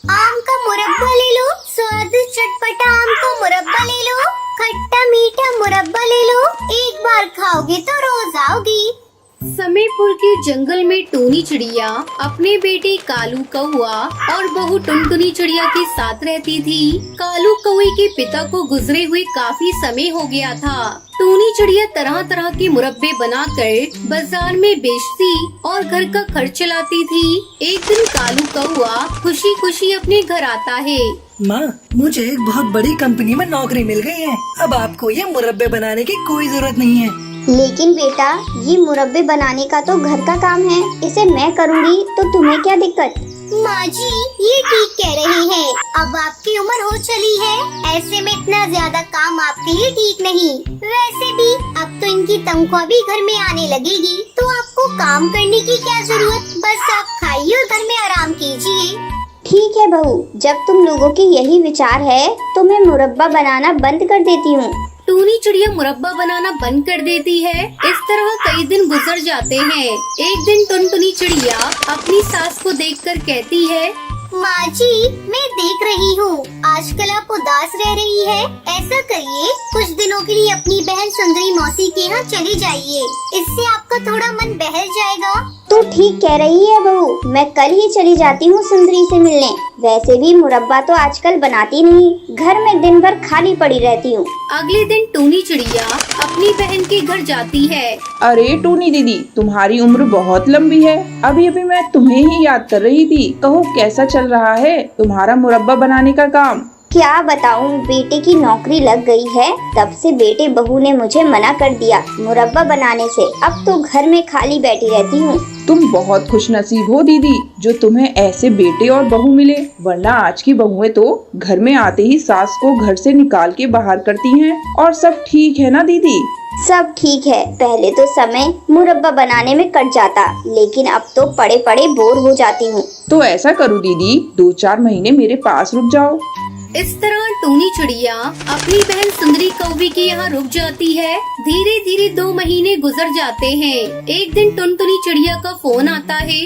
आम का मुरब्बा ले लो, स्वाद चटपटा आम का मुरब्बा ले लो, खट्टा मीठा मुरब्बा ले लो, एक बार खाओगे तो रोज आओगी। समीरपुर के जंगल में टूनी चिड़िया अपने बेटे कालू कौआ और बहू टुनटुनी चिड़िया के साथ रहती थी। कालू कौए के पिता को गुजरे हुए काफी समय हो गया था। टूनी चिड़िया तरह तरह के मुरब्बे बनाकर बाजार में बेचती और घर का खर्च चलाती थी। एक दिन कालू कौआ खुशी खुशी अपने घर आता है। माँ, मुझे एक बहुत बड़ी कंपनी में नौकरी मिल गई है। अब आपको ये मुरब्बे बनाने की कोई जरूरत नहीं है। लेकिन बेटा, ये मुरब्बे बनाने का तो घर का काम है, इसे मैं करूँगी तो तुम्हें क्या दिक्कत? माँ जी, ये ठीक कह रही है। अब आपकी उम्र हो चली है, ऐसे में इतना ज्यादा काम आपके लिए ठीक नहीं। वैसे भी अब तो इनकी तनख्वाह भी घर में आने लगेगी, तो आपको काम करने की क्या जरूरत। बस आप खाइए और घर में आराम कीजिए। ठीक है बहू, जब तुम लोगों की यही विचार है तो मैं मुरब्बा बनाना बंद कर देती हूँ। टूनी चिड़िया मुरब्बा बनाना बंद कर देती है। इस तरह कई दिन गुजर जाते हैं। एक दिन टुनटुनी चिड़िया अपनी सास को देखकर कहती है, माँ जी, मैं देख रही हूँ आजकल आप उदास रह रही है। ऐसा करिए, कुछ दिनों के लिए अपनी बहन सुंदरी मौसी के यहाँ चली जाइए, इससे आपका थोड़ा मन बहल जाएगा। तो ठीक कह रही है बहू, मैं कल ही चली जाती हूँ सुंदरी से मिलने। वैसे भी मुरब्बा तो आजकल बनाती नहीं, घर में दिन भर खाली पड़ी रहती हूँ। अगले दिन टूनी चिड़िया अपनी बहन के घर जाती है। अरे टूनी दीदी, तुम्हारी उम्र बहुत लंबी है। अभी अभी मैं तुम्हें ही याद कर रही थी। कहो, कैसा चल रहा है तुम्हारा मुरब्बा बनाने का काम? क्या बताऊं, बेटे की नौकरी लग गई है। तब से बेटे बहू ने मुझे मना कर दिया मुरब्बा बनाने से। अब तो घर में खाली बैठी रहती हूँ। तुम बहुत खुशनसीब हो दीदी, जो तुम्हें ऐसे बेटे और बहू मिले, वरना आज की बहुएं तो घर में आते ही सास को घर से निकाल के बाहर करती हैं। और सब ठीक है ना दीदी? सब ठीक है। पहले तो समय मुरब्बा बनाने में कट जाता, लेकिन अब तो पड़े पड़े बोर हो जाती हूँ। तो ऐसा करो दीदी, 2-4 महीने मेरे पास रुक जाओ। इस तरह टूनी चिड़िया अपनी बहन सुंदरी कौवी के यहाँ रुक जाती है। धीरे धीरे 2 महीने गुजर जाते हैं। एक दिन टुनटुनी चिड़िया का फोन आता है।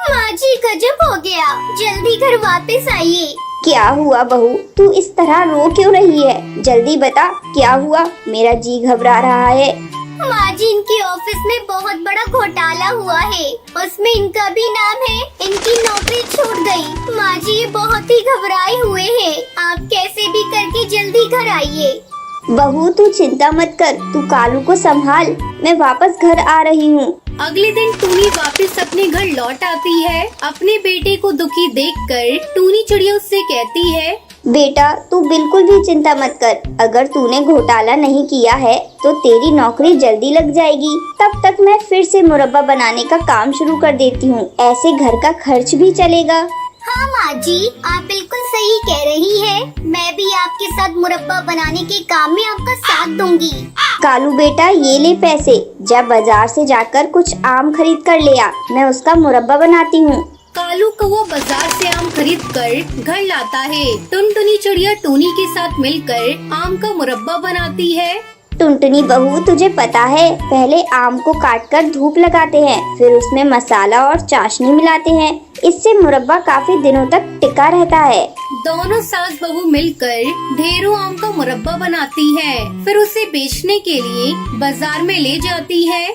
माँ जी, गजब हो गया, जल्दी घर वापस आइए। क्या हुआ बहू, तू इस तरह रो क्यों रही है? जल्दी बता, क्या हुआ? मेरा जी घबरा रहा है। माँ जी, इनके ऑफिस में बहुत बड़ा घोटाला हुआ है, उसमें इनका भी नाम है। इनकी नौकरी छूट गई। माँ जी, ये बहुत ही घबराए हुए हैं। आप कैसे भी करके जल्दी घर आइए। बहू, तू चिंता मत कर, तू कालू को संभाल, मैं वापस घर आ रही हूँ। अगले दिन टूनी वापस अपने घर लौट आती है। अपने बेटे को दुखी देखकर टूनी चिड़िया उससे कहती है, बेटा, तू बिल्कुल भी चिंता मत कर। अगर तूने घोटाला नहीं किया है तो तेरी नौकरी जल्दी लग जाएगी। तब तक मैं फिर से मुरब्बा बनाने का काम शुरू कर देती हूँ, ऐसे घर का खर्च भी चलेगा। हाँ माँ जी, आप बिल्कुल सही कह रही है। मैं भी आपके साथ मुरब्बा बनाने के काम में आपका साथ दूंगी। कालू बेटा, ये ले पैसे, जा बाजार से जाकर कुछ आम खरीद कर ले आ, मैं उसका मुरब्बा बनाती हूँ। कालू कौवा बाजार से आम खरीद कर घर लाता है। टुनटुनी चिड़िया टूनी के साथ मिलकर आम का मुरब्बा बनाती है। टुनटुनी बहू, तुझे पता है, पहले आम को काटकर धूप लगाते हैं, फिर उसमें मसाला और चाशनी मिलाते हैं। इससे मुरब्बा काफी दिनों तक टिका रहता है। दोनों सास बहू मिलकर ढेरों आम का मुरब्बा बनाती हैं, फिर उसे बेचने के लिए बाजार में ले जाती है।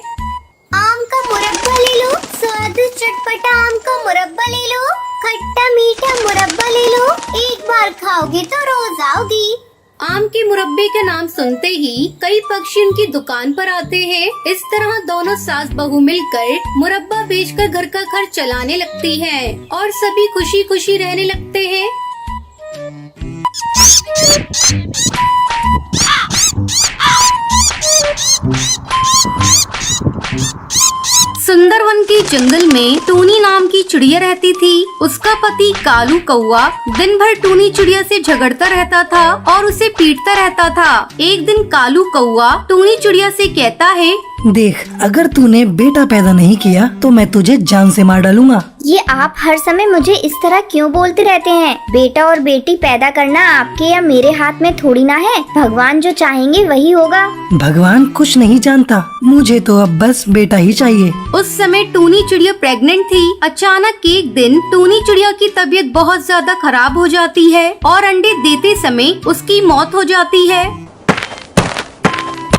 आम का मुरब्बा ले लो, स्वाद चटपटा आम का मुरब्बा ले लो, खट्टा मीठा मुरब्बा ले लो, एक बार खाओगे तो रोज आओगी। आम के मुरब्बे का नाम सुनते ही कई पक्षी उनकी दुकान पर आते हैं। इस तरह दोनों सास बहू मिलकर मुरब्बा बेचकर घर का खर्च चलाने लगती हैं और सभी खुशी खुशी रहने लगते हैं। सुंदरवन के जंगल में टूनी नाम की चिड़िया रहती थी। उसका पति कालू कौआ दिन भर टूनी चिड़िया से झगड़ता रहता था और उसे पीटता रहता था। एक दिन कालू कौआ टूनी चिड़िया से कहता है, देख, अगर तूने बेटा पैदा नहीं किया तो मैं तुझे जान से मार डालूंगा। ये आप हर समय मुझे इस तरह क्यों बोलते रहते हैं? बेटा और बेटी पैदा करना आपके या मेरे हाथ में थोड़ी ना है। भगवान जो चाहेंगे वही होगा। भगवान कुछ नहीं जानता, मुझे तो अब बस बेटा ही चाहिए। उस समय टूनी चिड़िया प्रेग्नेंट थी। अचानक एक दिन टूनी चिड़िया की तबीयत बहुत ज्यादा खराब हो जाती है और अंडे देते समय उसकी मौत हो जाती है।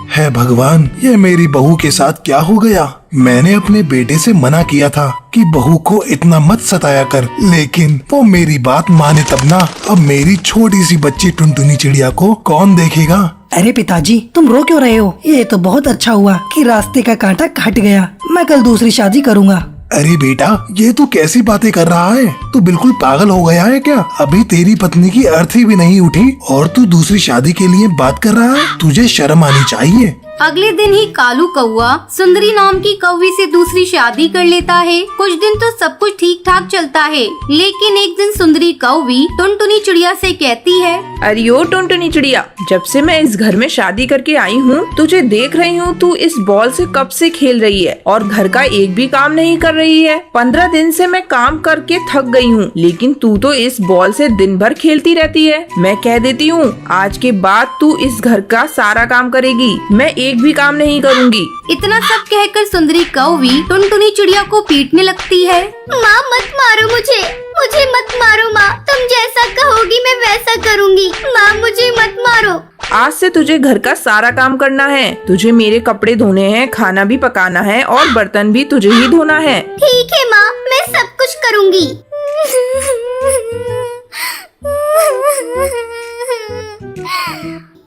है भगवान, ये मेरी बहू के साथ क्या हो गया? मैंने अपने बेटे से मना किया था कि बहू को इतना मत सताया कर, लेकिन वो मेरी बात माने तब ना। अब मेरी छोटी सी बच्ची टुनटुनी चिड़िया को कौन देखेगा? अरे पिताजी, तुम रो क्यों रहे हो? ये तो बहुत अच्छा हुआ कि रास्ते का कांटा कट गया। मैं कल दूसरी शादी करूँगा। अरे बेटा, ये तू कैसी बातें कर रहा है? तू बिल्कुल पागल हो गया है क्या? अभी तेरी पत्नी की अर्थी भी नहीं उठी और तू दूसरी शादी के लिए बात कर रहा है? तुझे शर्म आनी चाहिए। अगले दिन ही कालू कौआ सुंदरी नाम की कौवी से दूसरी शादी कर लेता है। कुछ दिन तो सब कुछ ठीक ठाक चलता है, लेकिन एक दिन सुंदरी कौवी टुनटुनी चिड़िया से कहती है, अरे ओ टुनटुनी चिड़िया, जब से मैं इस घर में शादी करके आई हूँ तुझे देख रही हूँ, तू इस बॉल से कब से खेल रही है और घर का एक भी काम नहीं कर रही है। 15 दिन से मैं काम करके थक गई हूँ, लेकिन तू तो इस बॉल से दिन भर खेलती रहती है। मैं कह देती हूँ आज के बाद तू इस घर का सारा काम करेगी, मैं एक भी काम नहीं करूँगी। इतना सब कहकर सुंदरी कौवी टुनटुनी चिड़िया को पीटने लगती है। माँ मत मारो मुझे मत मारो माँ, तुम जैसा कहोगी मैं वैसा करूँगी। माँ मुझे मत मारो। आज से तुझे घर का सारा काम करना है। तुझे मेरे कपड़े धोने हैं, खाना भी पकाना है और बर्तन भी तुझे ही धोना है। ठीक है माँ, मैं सब कुछ करूँगी।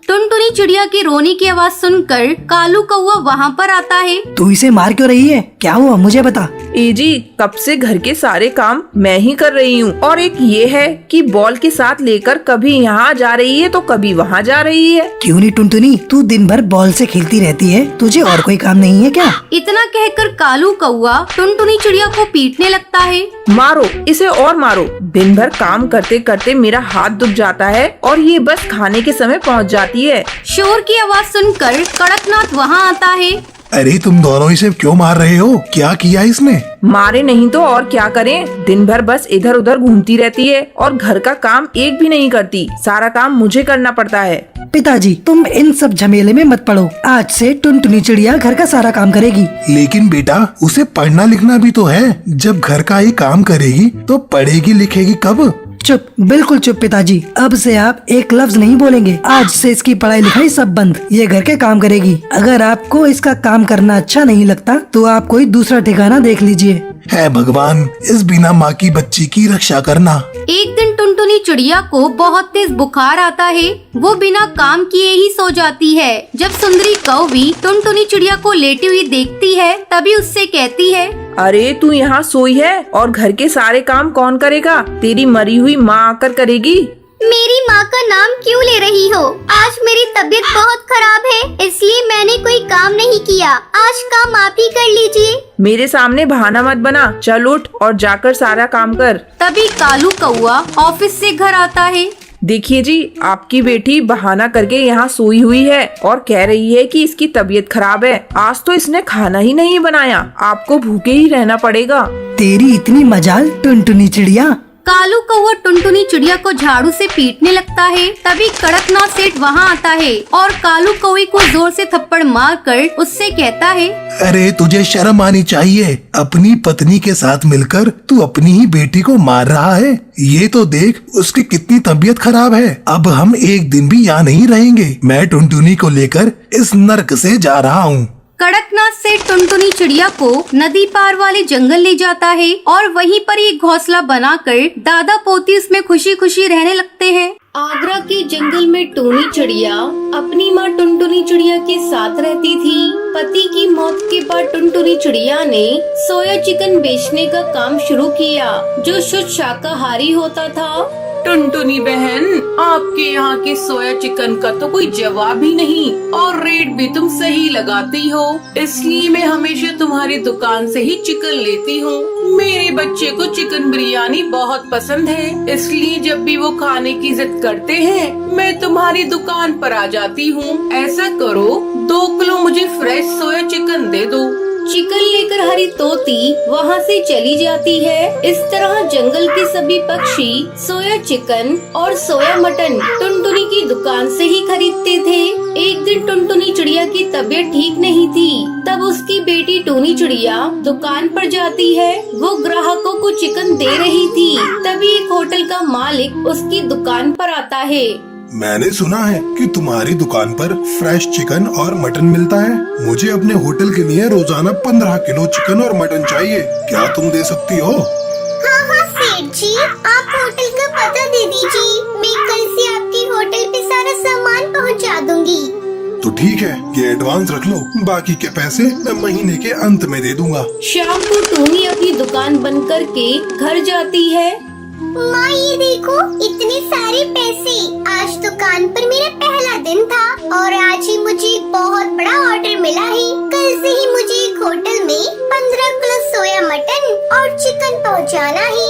टुनटुनी चिड़िया की रोने की आवाज सुनकर कालू कौआ वहाँ पर आता है। तू इसे मार क्यों रही है? क्या हुआ मुझे बता। ए जी, कब से घर के सारे काम मैं ही कर रही हूँ और एक ये है कि बॉल के साथ लेकर कभी यहाँ जा रही है तो कभी वहाँ जा रही है। क्यों नहीं टुनटुनी, तू दिन भर बॉल से खेलती रहती है, तुझे और कोई काम नहीं है क्या? इतना कहकर कालू कौआ टुनटुनी चिड़िया को पीटने लगता है। मारो इसे और मारो। दिन भर काम करते करते मेरा हाथ दुख जाता है और ये बस खाने के समय पहुँच जाती है। शोर की आवाज सुनकर कड़कनाथ वहाँ आता है। अरे तुम दोनों इसे क्यों मार रहे हो? क्या किया इसने? मारे नहीं तो और क्या करें, दिन भर बस इधर उधर घूमती रहती है और घर का काम एक भी नहीं करती। सारा काम मुझे करना पड़ता है। पिताजी, तुम इन सब झमेले में मत पड़ो। आज से टुनटुनी चिड़िया घर का सारा काम करेगी। लेकिन बेटा, उसे पढ़ना लिखना भी तो है। जब घर का ही काम करेगी तो पढ़ेगी लिखेगी कब? चुप, बिल्कुल चुप पिताजी। अब से आप एक लफ्ज नहीं बोलेंगे। आज से इसकी पढ़ाई लिखाई सब बंद। ये घर के काम करेगी। अगर आपको इसका काम करना अच्छा नहीं लगता तो आप कोई दूसरा ठिकाना देख लीजिए। है भगवान, इस बिना माँ की बच्ची की रक्षा करना। एक दिन टुनटुनी चिड़िया को बहुत तेज बुखार आता है। वो बिना काम किए ही सो जाती है। जब सुंदरी कौवी टुनटुनी चिड़िया को लेटी हुई देखती है तभी उससे कहती है, अरे तू यहाँ सोई है और घर के सारे काम कौन करेगा? तेरी मरी हुई माँ आकर करेगी। मेरी माँ का नाम क्यों ले रही हो? आज मेरी तबीयत बहुत खराब है, इसलिए मैंने कोई काम नहीं किया। आज काम आप ही कर लीजिए। मेरे सामने बहाना मत बना, चल उठ और जाकर सारा काम कर। तभी कालू कौआ ऑफिस से घर आता है। देखिए जी, आपकी बेटी बहाना करके यहाँ सोई हुई है और कह रही है कि इसकी तबीयत खराब है। आज तो इसने खाना ही नहीं बनाया, आपको भूखे ही रहना पड़ेगा। तेरी इतनी मजाल टुनटुनी चिड़िया। कालू कौआ टुनटुनी चिड़िया को झाड़ू से पीटने लगता है। तभी कड़कनाथ सेठ वहाँ आता है और कालू कौवे को जोर से थप्पड़ मारकर उससे कहता है, अरे तुझे शर्म आनी चाहिए। अपनी पत्नी के साथ मिलकर तू अपनी ही बेटी को मार रहा है। ये तो देख उसकी कितनी तबीयत खराब है। अब हम एक दिन भी यहाँ नहीं रहेंगे। मैं टुनटुनी को लेकर इस नर्क से जा रहा हूँ। कड़कनाथ सेठ टुनटुनी चिड़िया को नदी पार वाले जंगल ले जाता है और वहीं पर एक घोंसला बनाकर दादा पोती उसमें खुशी खुशी रहने लगते हैं। आगरा के जंगल में टूनी चिड़िया अपनी माँ टुनटुनी चिड़िया के साथ रहती थी। पति की मौत के बाद टुनटुनी चिड़िया ने सोया चिकन बेचने का काम शुरू किया, जो शुद्ध शाकाहारी होता था। टुनटुनी बहन, आपके यहाँ के सोया चिकन का तो कोई जवाब ही नहीं और रेट भी तुम सही लगाती हो, इसलिए मैं हमेशा तुम्हारी दुकान से ही चिकन लेती हूँ। मेरे बच्चे को चिकन बिरयानी बहुत पसंद है, इसलिए जब भी वो खाने की जिद करते हैं मैं तुम्हारी दुकान पर आ जाती हूँ। ऐसा करो 2 किलो मुझे फ्रेश सोया चिकन दे दो। चिकन लेकर हर हमारी तोती वहाँ से चली जाती है। इस तरह जंगल के सभी पक्षी सोया चिकन और सोया मटन टुनटुनी की दुकान से ही खरीदते थे। एक दिन टुनटुनी चिड़िया की तबीयत ठीक नहीं थी, तब उसकी बेटी टूनी चिड़िया दुकान पर जाती है। वो ग्राहकों को चिकन दे रही थी, तभी एक होटल का मालिक उसकी दुकान पर आता है। मैंने सुना है कि तुम्हारी दुकान पर फ्रेश चिकन और मटन मिलता है। मुझे अपने होटल के लिए रोजाना 15 किलो चिकन और मटन चाहिए। क्या तुम दे सकती हो? हाँ हाँ सेठ जी, आप होटल का पता दे दीजिए। मैं कल से आपके होटल पे सारा सामान पहुंचा दूंगी। तो ठीक है, ये एडवांस रख लो, बाकी के पैसे मैं महीने के अंत में दे दूंगा। शाम को टूनी अपनी दुकान बंद करके घर जाती है। माँ ये देखो, इतने सारे पैसे। आज दुकान पर मेरा पहला दिन था और आज ही मुझे एक बहुत बड़ा ऑर्डर मिला है। कल से ही मुझे एक होटल में 15 किलो सोया मटन और चिकन पहुंचाना है।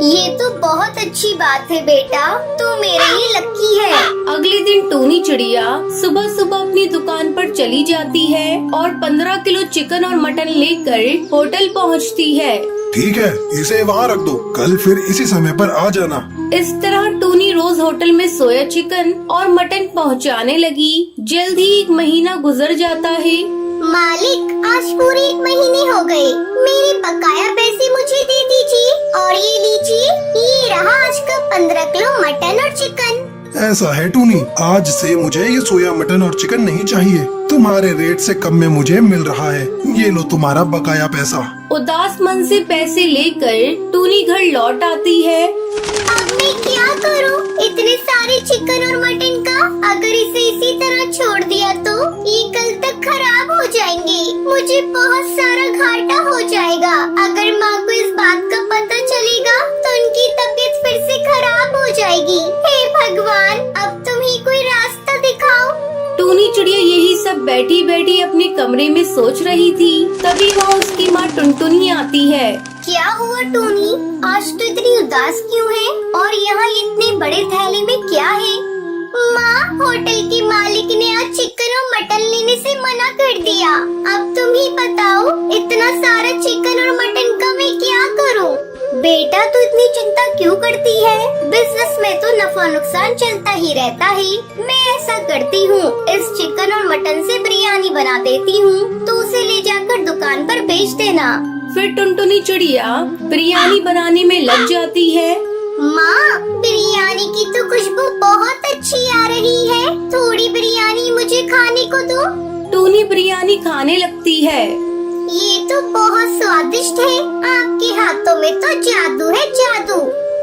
ये तो बहुत अच्छी बात है बेटा, तू मेरे ही लक्की है। अगले दिन टूनी चिड़िया सुबह सुबह अपनी दुकान पर चली जाती है और 15 किलो चिकन और मटन लेकर होटल पहुंचती है। ठीक है, इसे वहाँ रख दो, कल फिर इसी समय पर आ जाना। इस तरह टूनी रोज होटल में सोया चिकन और मटन पहुंचाने लगी। जल्द ही 1 महीना गुजर जाता है। मालिक, आज पूरे 1 महीने हो गए। मेरे बकाया पैसे मुझे दे दीजिए और ये लीजिए, ये रहा आज का 15 किलो मटन और चिकन। ऐसा है टूनी, आज से मुझे ये सोया मटन और चिकन नहीं चाहिए। तुम्हारे रेट से कम में मुझे मिल रहा है। ये लो तुम्हारा बकाया पैसा। उदास मन से पैसे लेकर टूनी घर लौट आती है। अब मैं क्या करूं? इतने सारे चिकन और मटन का अगर इसे इसी तरह छोड़ दिया तो ये कल तक खराब हो जाएंगे। मुझे बहुत सारा घाटा हो जाएगा। अगर माँ को इस बात का पता चलेगा तो उनकी तबीयत फिर से खराब हो जाएगी। हे भगवान, अब तुम ही कोई रास्ता दिखाओ। टूनी चिड़िया यही सब बैठी बैठी अपने कमरे में सोच रही थी। तभी वहाँ उसकी माँ टुनटुनी आती है। क्या हुआ टूनी, आज तो इतनी उदास क्यों है? और यहाँ इतने बड़े थैले में क्या है? माँ, होटल की मालिक ने आज चिकन और मटन लेने से मना कर दिया। अब तुम ही बताओ, इतना सारा चिकन और मटन का मैं क्या करूँ? बेटा, तू इतनी चिंता क्यों करती है? बिजनेस में तो नफा नुकसान चलता ही रहता है। मैं ऐसा करती हूँ, इस चिकन और मटन से बिरयानी बना देती हूँ, तो उसे ले जाकर दुकान पर बेच देना। फिर टुनटुनी चिड़िया बिरयानी बनाने में लग जाती है। माँ, बिरयानी की तो खुशबू बहुत अच्छी आ रही है। थोड़ी बिरयानी मुझे खाने को दो। टूनी बिरयानी खाने लगती है। ये तो बहुत स्वादिष्ट है। आपके हाथों में तो जादू है, जादू।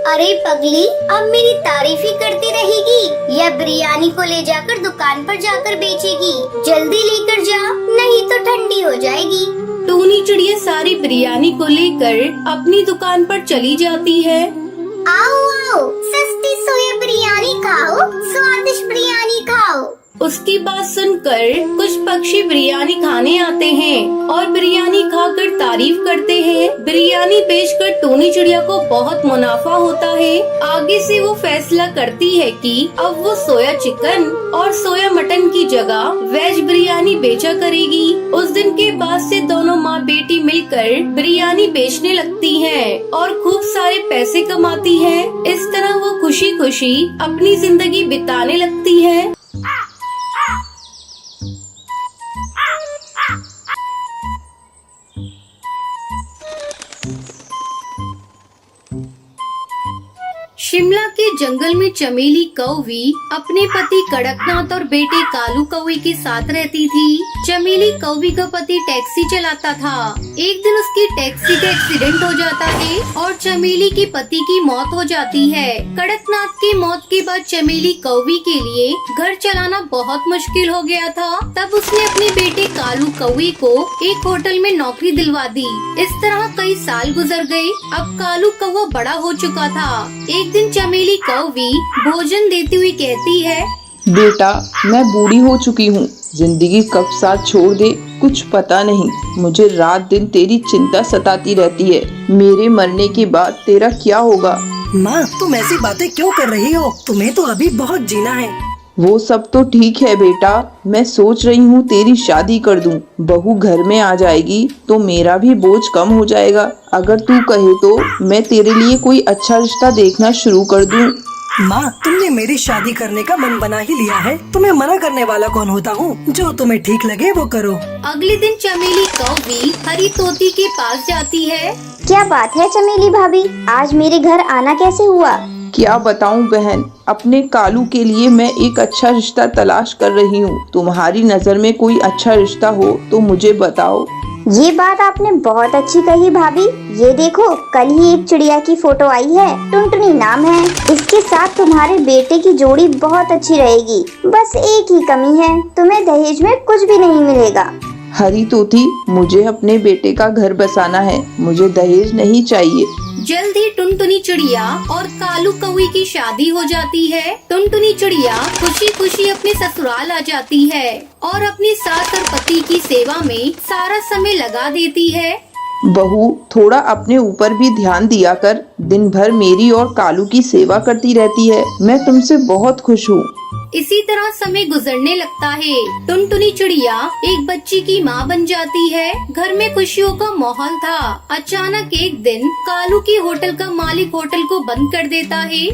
अरे पगली, अब मेरी तारीफ ही करती रहेगी या बिरयानी को ले जाकर दुकान पर जाकर बेचेगी? जल्दी लेकर जा, नहीं तो ठंडी हो जाएगी। टूनी चिड़िया सारी बिरयानी को लेकर अपनी दुकान पर चली जाती है। आओ आओ, सस्ती सोया बिरयानी खाओ, स्वादिष्ट बिरयानी खाओ। उसकी बात सुनकर कुछ पक्षी बिरयानी खाने आते हैं और बिरयानी खाकर तारीफ करते हैं। बिरयानी बेचकर टूनी चिड़िया को बहुत मुनाफा होता है। आगे से वो फैसला करती है कि अब वो सोया चिकन और सोया मटन की जगह वेज बिरयानी बेचा करेगी। उस दिन के बाद से दोनों माँ बेटी मिलकर बिरयानी बेचने लगती हैं और खूब सारे पैसे कमाती है। इस तरह वो खुशी खुशी अपनी जिंदगी बिताने लगती है। शिमला के जंगल में चमेली कौवी अपने पति कड़कनाथ और बेटे कालू कौवे के साथ रहती थी। चमेली कौवी का पति टैक्सी चलाता था। एक दिन उसकी टैक्सी का एक्सीडेंट हो जाता है और चमेली के पति की मौत हो जाती है। कड़कनाथ की मौत के बाद चमेली कौवी के लिए घर चलाना बहुत मुश्किल हो गया था। तब उसने अपने बेटे कालू कौवे को एक होटल में नौकरी दिलवा दी। इस तरह कई साल गुजर गए। अब कालू कौवा बड़ा हो चुका था। एक दिन चमेली कौवी भोजन देती हुई कहती है, बेटा, मैं बूढ़ी हो चुकी हूँ। जिंदगी कब साथ छोड़ दे कुछ पता नहीं। मुझे रात दिन तेरी चिंता सताती रहती है। मेरे मरने के बाद तेरा क्या होगा? माँ, तुम ऐसी बातें क्यों कर रही हो? तुम्हें तो अभी बहुत जीना है। वो सब तो ठीक है बेटा, मैं सोच रही हूँ तेरी शादी कर दूँ। बहू घर में आ जाएगी तो मेरा भी बोझ कम हो जाएगा। अगर तू कहे तो मैं तेरे लिए कोई अच्छा रिश्ता देखना शुरू कर दूँ। माँ, तुमने मेरी शादी करने का मन बना ही लिया है, तुम्हें मना करने वाला कौन होता हूँ। जो तुम्हें ठीक लगे वो करो। अगले दिन चमेली कौवी हरी तोती के पास जाती है। क्या बात है चमेली भाभी, आज मेरे घर आना कैसे हुआ? क्या बताऊं बहन, अपने कालू के लिए मैं एक अच्छा रिश्ता तलाश कर रही हूँ। तुम्हारी नज़र में कोई अच्छा रिश्ता हो तो मुझे बताओ। ये बात आपने बहुत अच्छी कही भाभी। ये देखो, कल ही एक चिड़िया की फोटो आई है, टुनटुनी नाम है। इसके साथ तुम्हारे बेटे की जोड़ी बहुत अच्छी रहेगी। बस एक ही कमी है, तुम्हें दहेज में कुछ भी नहीं मिलेगा। हरी तोती, मुझे अपने बेटे का घर बसाना है, मुझे दहेज नहीं चाहिए। जल्द ही टुनटुनी चिड़िया और कालू कौवे की शादी हो जाती है। टुनटुनी चिड़िया खुशी खुशी अपने ससुराल आ जाती है और अपनी सास और पति की सेवा में सारा समय लगा देती है। बहू, थोड़ा अपने ऊपर भी ध्यान दिया कर। दिन भर मेरी और कालू की सेवा करती रहती है। मैं तुमसे बहुत खुश हूँ। इसी तरह समय गुजरने लगता है। टुनटुनी चिड़िया एक बच्ची की माँ बन जाती है। घर में खुशियों का माहौल था। अचानक एक दिन कालू की होटल का मालिक होटल को बंद कर देता है।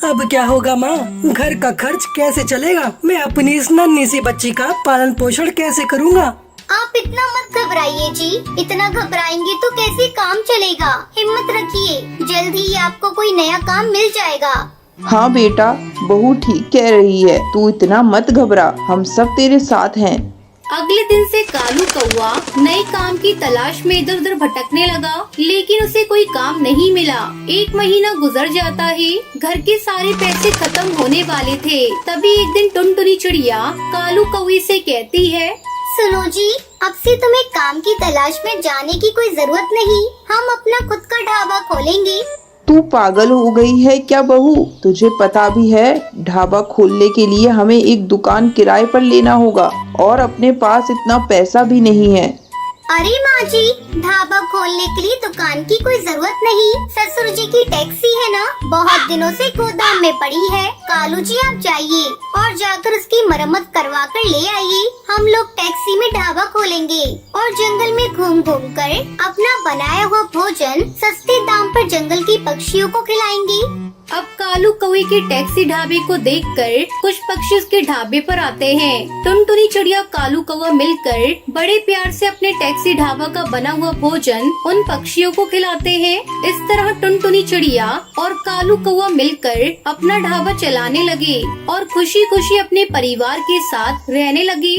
अब क्या होगा माँ, घर का खर्च कैसे चलेगा? मैं अपनी इस नन्ही सी बच्ची का पालन पोषण कैसे करूँगा? आप इतना मत घबराइए जी, इतना घबराएंगे तो कैसे काम चलेगा। हिम्मत रखिए, जल्द ही आपको कोई नया काम मिल जाएगा। हाँ बेटा, बहू ठीक कह रही है, तू इतना मत घबरा, हम सब तेरे साथ हैं। अगले दिन से कालू कौवा नए काम की तलाश में इधर उधर भटकने लगा, लेकिन उसे कोई काम नहीं मिला। एक महीना गुजर जाता है। घर के सारे पैसे खत्म होने वाले थे। तभी एक दिन टुनटुनी चिड़िया कालू कौवे से कहती है, सुनो जी, अब से तुम्हें काम की तलाश में जाने की कोई जरूरत नहीं। हम अपना खुद का ढाबा खोलेंगे। तू पागल हो गई है क्या बहू? तुझे पता भी है ढाबा खोलने के लिए हमें एक दुकान किराए पर लेना होगा और अपने पास इतना पैसा भी नहीं है। अरे माँ जी, ढाबा खोलने के लिए दुकान की कोई जरूरत नहीं। ससुर जी की टैक्सी है ना, बहुत दिनों से गोदाम में पड़ी है। कालू जी आप जाइए और जाकर उसकी मरम्मत करवा कर ले आइए। हम लोग टैक्सी में ढाबा खोलेंगे और जंगल में घूम घूम कर अपना बनाया हुआ भोजन सस्ते दाम पर जंगल की पक्षियों को खिलाएंगे। अब कालू कौवे के टैक्सी ढाबे को देखकर कुछ पक्षी उसके ढाबे पर आते हैं। टुनटुनी चिड़िया कालू कौवा मिलकर बड़े प्यार से अपने टैक्सी ढाबा का बना हुआ भोजन उन पक्षियों को खिलाते हैं। इस तरह टुनटुनी चिड़िया और कालू कौवा मिलकर अपना ढाबा चलाने लगे और खुशी खुशी अपने परिवार के साथ रहने लगे।